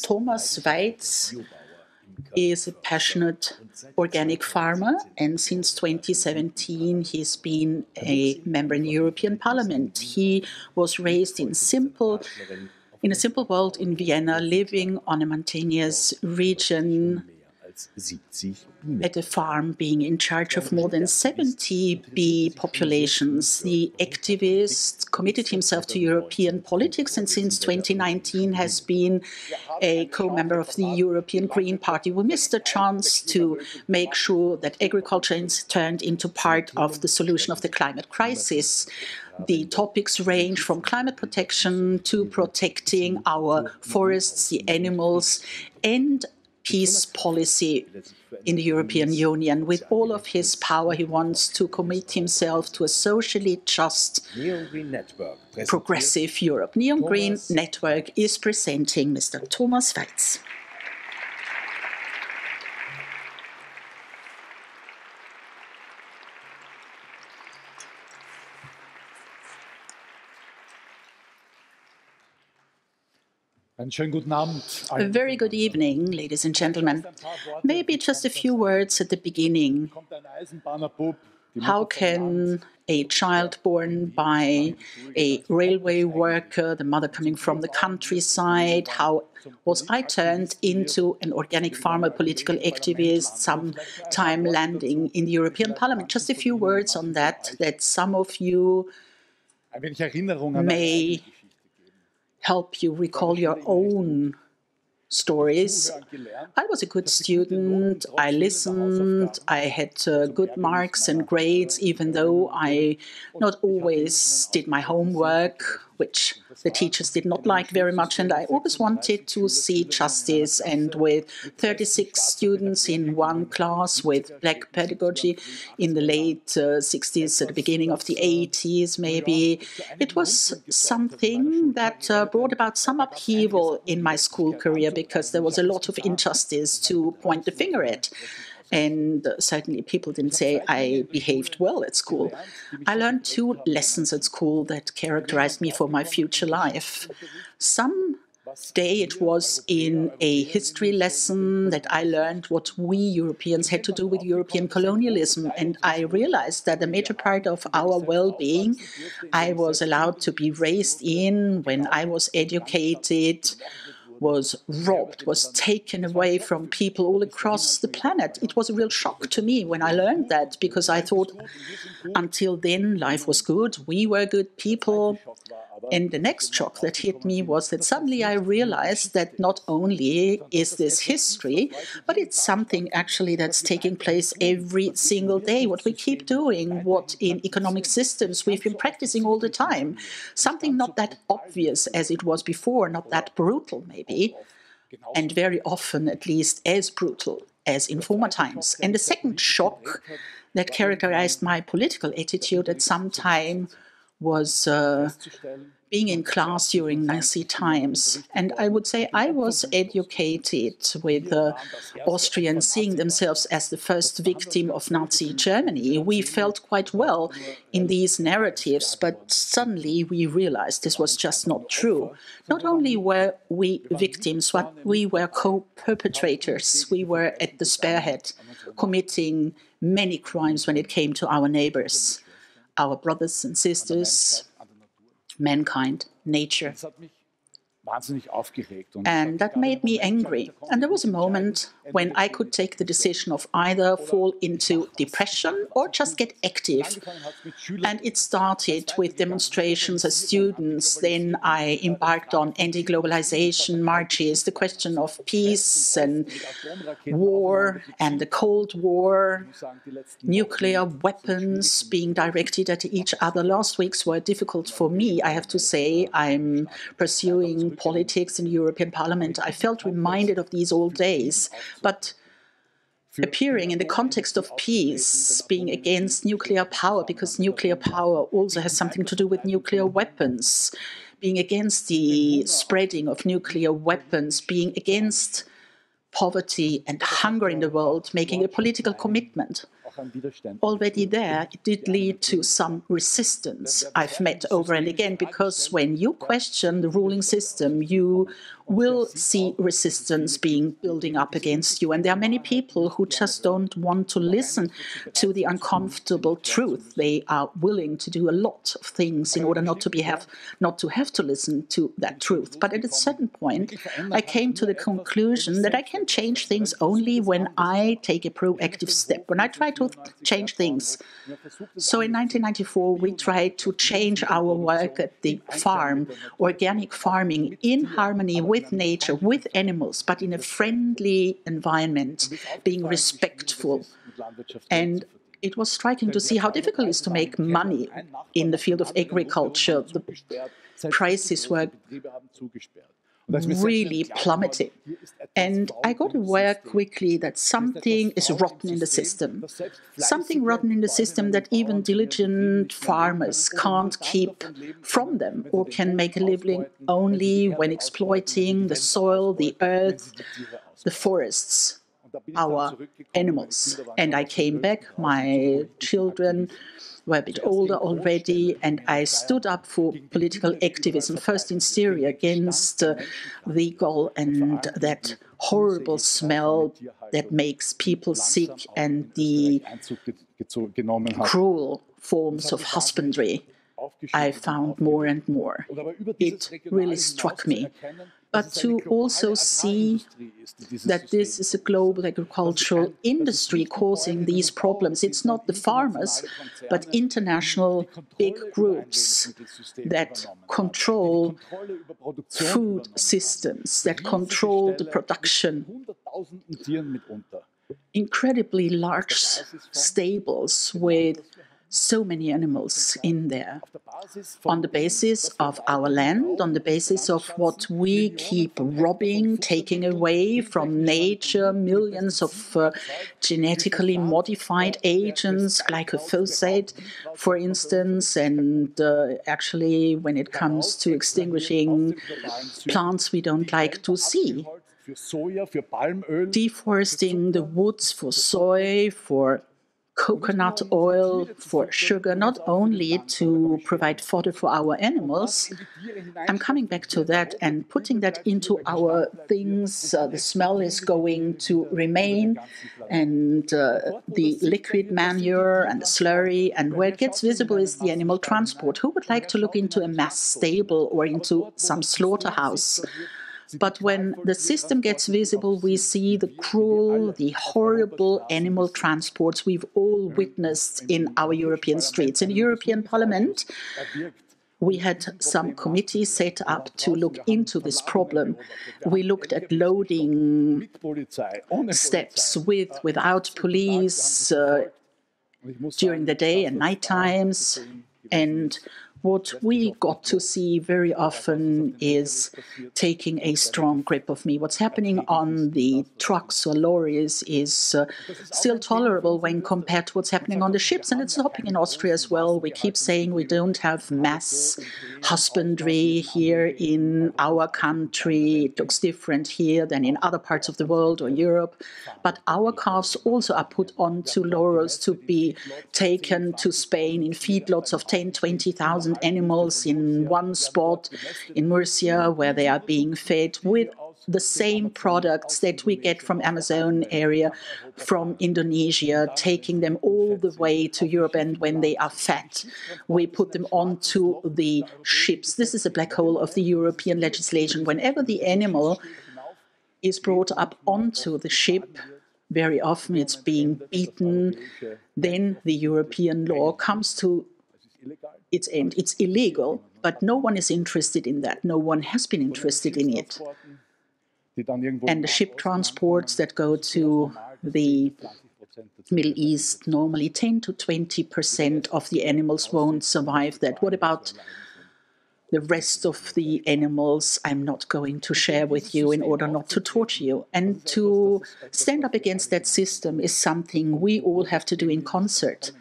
Thomas Waitz is a passionate organic farmer, and since 2017 he's been a member in the European Parliament. He was raised in a simple world in Vienna, living on a mountainous region at a farm, being in charge of more than 70 bee populations. The activist committed himself to European politics and since 2019 has been a co-member of the European Green Party. We missed the chance to make sure that agriculture is turned into part of the solution of the climate crisis. The topics range from climate protection to protecting our forests, the animals, and peace policy in the European Union. With all of his power, he wants to commit himself to a socially just, progressive Europe. Neon Green Network is presenting Mr. Thomas Waitz. A very good evening, ladies and gentlemen. Maybe just a few words at the beginning. How can a child born by a railway worker, the mother coming from the countryside, how was I turned into an organic farmer, political activist, sometime landing in the European Parliament? Just a few words on that some of you may help you recall your own stories. I was a good student, I listened, I had good marks and grades, even though I not always did my homework, which the teachers did not like very much, and I always wanted to see justice. And with 36 students in one class with black pedagogy in the late 60s, at the beginning of the 80s maybe, it was something that brought about some upheaval in my school career because there was a lot of injustice to point the finger at. And certainly people didn't say I behaved well at school. I learned 2 lessons at school that characterized me for my future life. Some day it was in a history lesson that I learned what we Europeans had to do with European colonialism. And I realized that a major part of our well-being I was allowed to be raised in, when I was educated, was robbed, was taken away from people all across the planet. It was a real shock to me when I learned that, because I thought until then life was good, we were good people. And the next shock that hit me was that suddenly I realized that not only is this history, but it's something actually that's taking place every single day, what we keep doing, what in economic systems we've been practicing all the time. Something not that obvious as it was before, not that brutal maybe, and very often at least as brutal as in former times. And the second shock that characterized my political attitude at some time was being in class during Nazi times. And I would say I was educated with Austrians seeing themselves as the first victim of Nazi Germany. We felt quite well in these narratives, but suddenly we realized this was just not true. Not only were we victims, but we were co-perpetrators. We were at the spearhead, committing many crimes when it came to our neighbors, our brothers and sisters, mankind, nature. And that made me angry. And there was a moment when I could take the decision of either fall into depression or just get active. And it started with demonstrations as students. Then I embarked on anti-globalization marches, the question of peace and war and the Cold War, nuclear weapons being directed at each other. Last weeks were difficult for me, I have to say. I'm pursuing politics in the European Parliament. I felt reminded of these old days, but appearing in the context of peace, being against nuclear power, because nuclear power also has something to do with nuclear weapons, being against the spreading of nuclear weapons, being against poverty and hunger in the world, making a political commitment. Already there, it did lead to some resistance I've met over and again, because when you question the ruling system, you will see resistance building up against you. And there are many people who just don't want to listen to the uncomfortable truth. They are willing to do a lot of things in order not to have to listen to that truth. But at a certain point, I came to the conclusion that I can change things only when I take a proactive step, when I try to change things. So in 1994, we tried to change our work at the farm, organic farming, in harmony with nature, with animals, but in a friendly environment, being respectful. And it was striking to see how difficult it is to make money in the field of agriculture. The prices were really plummeting. And I got aware quickly that something is rotten in the system. Something rotten in the system that even diligent farmers can't keep from them or can make a living only when exploiting the soil, the earth, the forests, our animals. And I came back, my children were a bit older already, and I stood up for political activism, first in Syria against the gall and that horrible smell that makes people sick and the cruel forms of husbandry I found more and more. It really struck me. But to also see that this is a global agricultural industry causing these problems. It's not the farmers, but international big groups that control food systems, that control the production. Incredibly large stables with so many animals in there, on the basis of our land, on the basis of what we keep robbing, taking away from nature, millions of genetically modified agents, glyphosate, for instance, and actually when it comes to extinguishing plants we don't like to see. Deforesting the woods for soy, for coconut oil, for sugar, not only to provide fodder for our animals. I'm coming back to that and putting that into our things. The smell is going to remain, and the liquid manure and the slurry, and where it gets visible is the animal transport. Who would like to look into a mass stable or into some slaughterhouse? But when the system gets visible, we see the cruel, the horrible animal transports we've all witnessed in our European streets. In the European Parliament, we had some committees set up to look into this problem. We looked at loading steps without police during the day and night times. And what we got to see very often is taking a strong grip of me. What's happening on the trucks or lorries is still tolerable when compared to what's happening on the ships, and it's happening in Austria as well. We keep saying we don't have mass husbandry here in our country. It looks different here than in other parts of the world or Europe. But our calves also are put onto lorries to be taken to Spain in feedlots of 10, 20,000 animals in one spot in Murcia, where they are being fed with the same products that we get from Amazon area, from Indonesia, taking them all the way to Europe. And when they are fat, we put them onto the ships. This is a black hole of the European legislation. Whenever the animal is brought up onto the ship, very often it's being beaten. Then the European law comes to its end. It's illegal, but no one is interested in that. No one has been interested in it. And the ship transports that go to the Middle East, normally 10 to 20% of the animals won't survive that. What about the rest of the animals? I'm not going to share with you in order not to torture you. And to stand up against that system is something we all have to do in concert.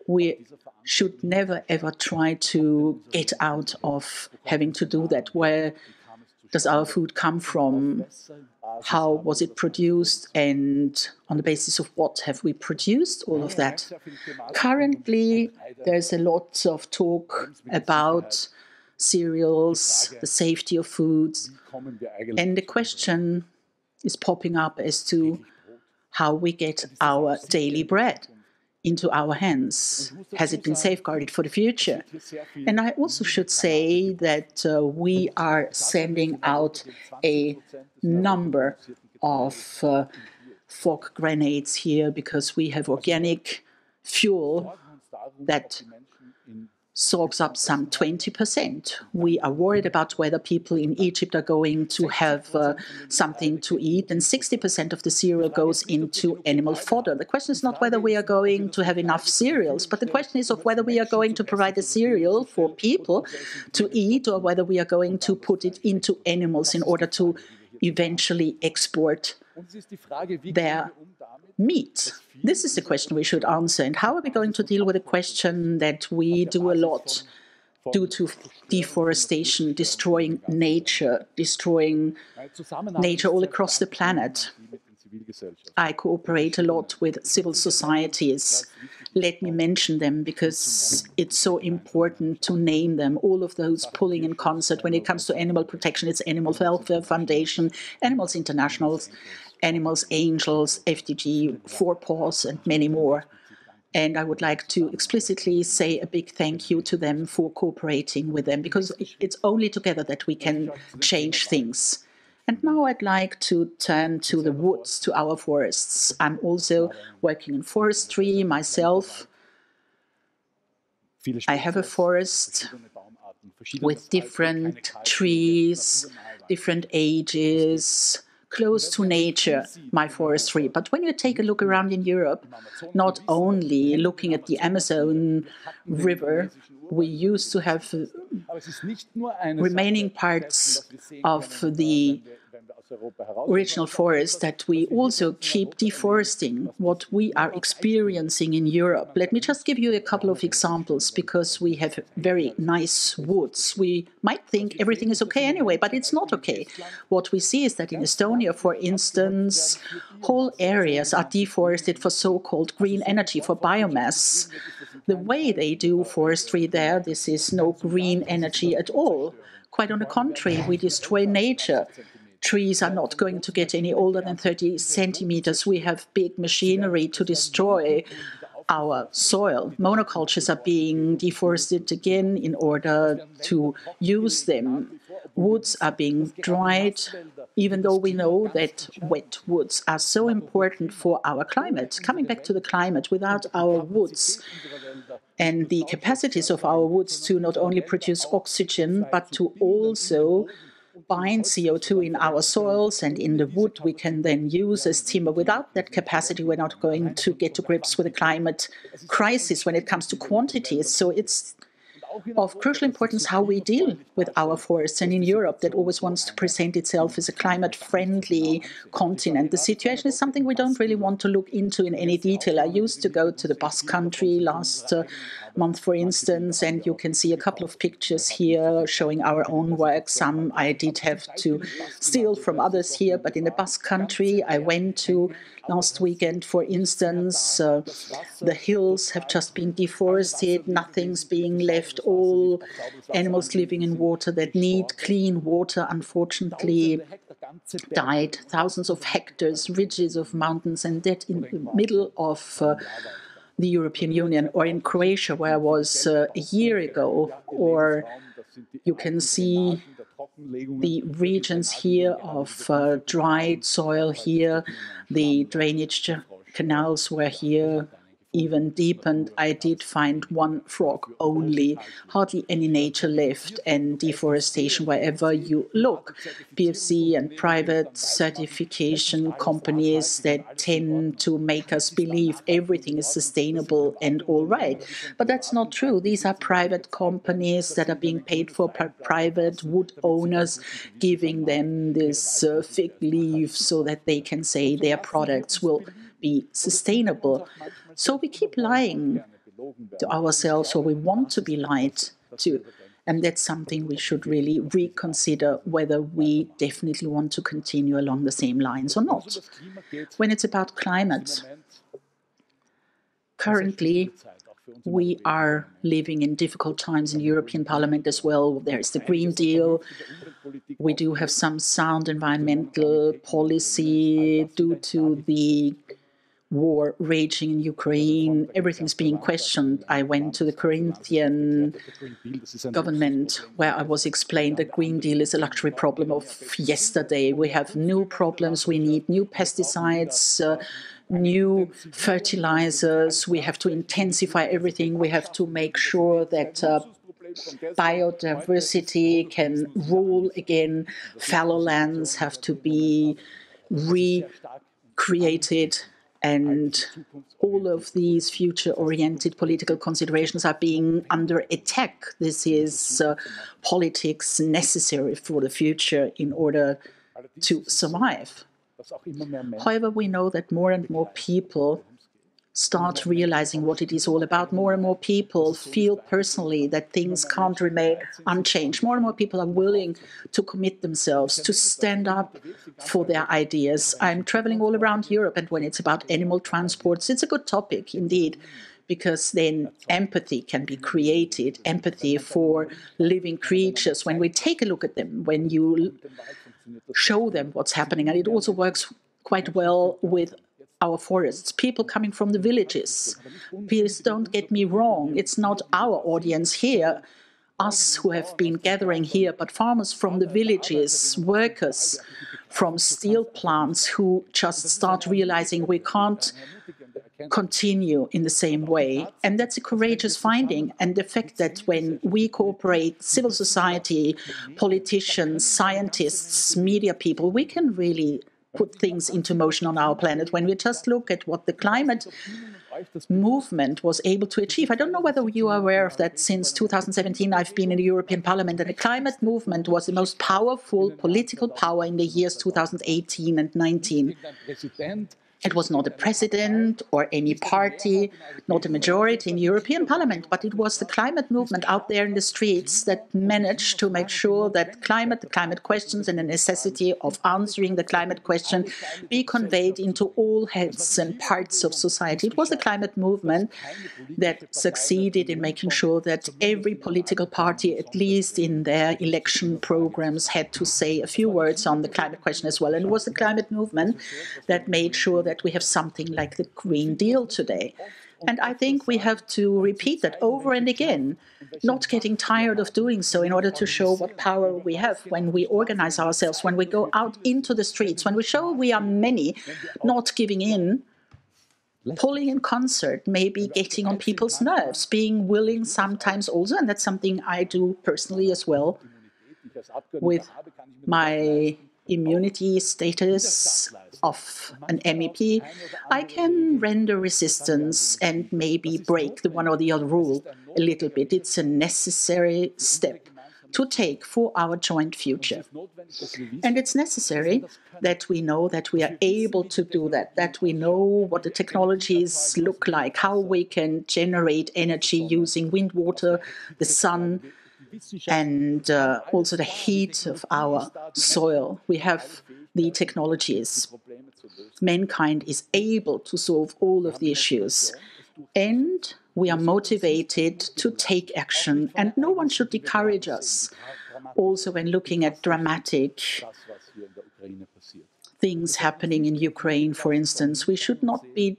We should never, ever try to get out of having to do that. Where does our food come from? How was it produced? And on the basis of what have we produced all of that? Currently, there's a lot of talk about cereals, the safety of foods. And the question is popping up as to how we get our daily bread into our hands. Has it been safeguarded for the future? And I also should say that we are sending out a number of fog grenades here because we have organic fuel that soaks up some 20%. We are worried about whether people in Egypt are going to have something to eat, and 60% of the cereal goes into animal fodder. The question is not whether we are going to have enough cereals, but the question is of whether we are going to provide the cereal for people to eat or whether we are going to put it into animals in order to eventually export their meat. This is the question we should answer. And how are we going to deal with the question that we do a lot due to deforestation, destroying nature all across the planet? I cooperate a lot with civil societies. Let me mention them because it's so important to name them. All of those pulling in concert. When it comes to animal protection, it's Animal Welfare Foundation, Animals International, Animals Angels, FDG, Four Paws, and many more. And I would like to explicitly say a big thank you to them for cooperating with them, because it's only together that we can change things. And now I'd like to turn to the woods, to our forests. I'm also working in forestry myself. I have a forest with different trees, different ages, close to nature, my forestry. But when you take a look around in Europe, not only looking at the Amazon River, we used to have remaining parts of the original forest that we also keep deforesting, what we are experiencing in Europe. Let me just give you a couple of examples, because we have very nice woods. We might think everything is okay anyway, but it's not okay. What we see is that in Estonia, for instance, whole areas are deforested for so-called green energy, for biomass. The way they do forestry there, this is no green energy at all. Quite on the contrary, we destroy nature. Trees are not going to get any older than 30 centimeters. We have big machinery to destroy our soil. Monocultures are being deforested again in order to use them. Woods are being dried, even though we know that wet woods are so important for our climate. Coming back to the climate, without our woods and the capacities of our woods to not only produce oxygen, but to also bind CO2 in our soils and in the wood we can then use as timber. Without that capacity, we're not going to get to grips with the climate crisis when it comes to quantities. So it's of crucial importance how we deal with our forests. And in Europe, that always wants to present itself as a climate-friendly continent, the situation is something we don't really want to look into in any detail. I used to go to the Basque Country last month, for instance, and you can see a couple of pictures here showing our own work. Some I did have to steal from others here, but in the Basque Country I went to last weekend, for instance, the hills have just been deforested, nothing's being left, all animals living in water that need clean water, unfortunately, died. Thousands of hectares, ridges of mountains, and that in the middle of the European Union, or in Croatia, where I was a year ago. Or you can see the regions here of dried soil here. The drainage canals were here even deepened. I did find one frog only, hardly any nature left, and deforestation wherever you look. PFC and private certification companies that tend to make us believe everything is sustainable and all right. But that's not true. These are private companies that are being paid for by private wood owners, giving them this fig leaf so that they can say their products will be sustainable. So we keep lying to ourselves, or we want to be lied to. And that's something we should really reconsider, whether we definitely want to continue along the same lines or not. When it's about climate, currently We are living in difficult times in the European Parliament as well. There is the Green Deal. We do have some sound environmental policy due to the war raging in Ukraine. Everything's being questioned. I went to the Corinthian government where I was explained that Green Deal is a luxury problem of yesterday. We have new problems. We need new pesticides, new fertilizers. We have to intensify everything. We have to make sure that biodiversity can rule again. Fallow lands have to be recreated. And all of these future-oriented political considerations are being under attack. This is politics necessary for the future in order to survive. However, we know that more and more people start realizing what it is all about. More and more people feel personally that things can't remain unchanged. More and more people are willing to commit themselves, to stand up for their ideas. I'm traveling all around Europe, and when it's about animal transports, it's a good topic indeed, because then empathy can be created, empathy for living creatures. When we take a look at them, when you show them what's happening, and it also works quite well with our forests, people coming from the villages. Please don't get me wrong, it's not our audience here, us who have been gathering here, but farmers from the villages, workers from steel plants who just start realizing we can't continue in the same way. And that's a courageous finding. And the fact that when we cooperate, civil society, politicians, scientists, media people, we can really put things into motion on our planet. When we just look at what the climate movement was able to achieve. I don't know whether you are aware of that. Since 2017, I've been in the European Parliament, and the climate movement was the most powerful political power in the years 2018 and 19. It was not a president or any party, not a majority in the European Parliament, but it was the climate movement out there in the streets that managed to make sure that the climate questions and the necessity of answering the climate question be conveyed into all heads and parts of society. It was the climate movement that succeeded in making sure that every political party, at least in their election programs, had to say a few words on the climate question as well. And it was the climate movement that made sure that we have something like the Green Deal today. And I think we have to repeat that over and again, not getting tired of doing so in order to show what power we have when we organize ourselves, when we go out into the streets, when we show we are many, not giving in, pulling in concert, maybe getting on people's nerves, being willing sometimes also, and that's something I do personally as well with my immunity status of an MEP, I can render resistance and maybe break the one or the other rule a little bit. It's a necessary step to take for our joint future. And it's necessary that we know that we are able to do that, that we know what the technologies look like, how we can generate energy using wind, water, the sun, and also the heat of our soil. We have the technologies. Mankind is able to solve all of the issues. And we are motivated to take action. And no one should discourage us. Also when looking at dramatic things happening in Ukraine, for instance, we should not be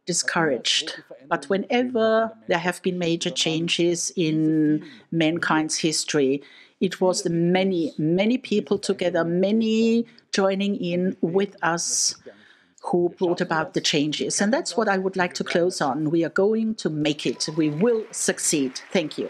discouraged. But whenever there have been major changes in mankind's history, it was the many, many people together, many joining in with us who brought about the changes. And that's what I would like to close on. We are going to make it. We will succeed. Thank you.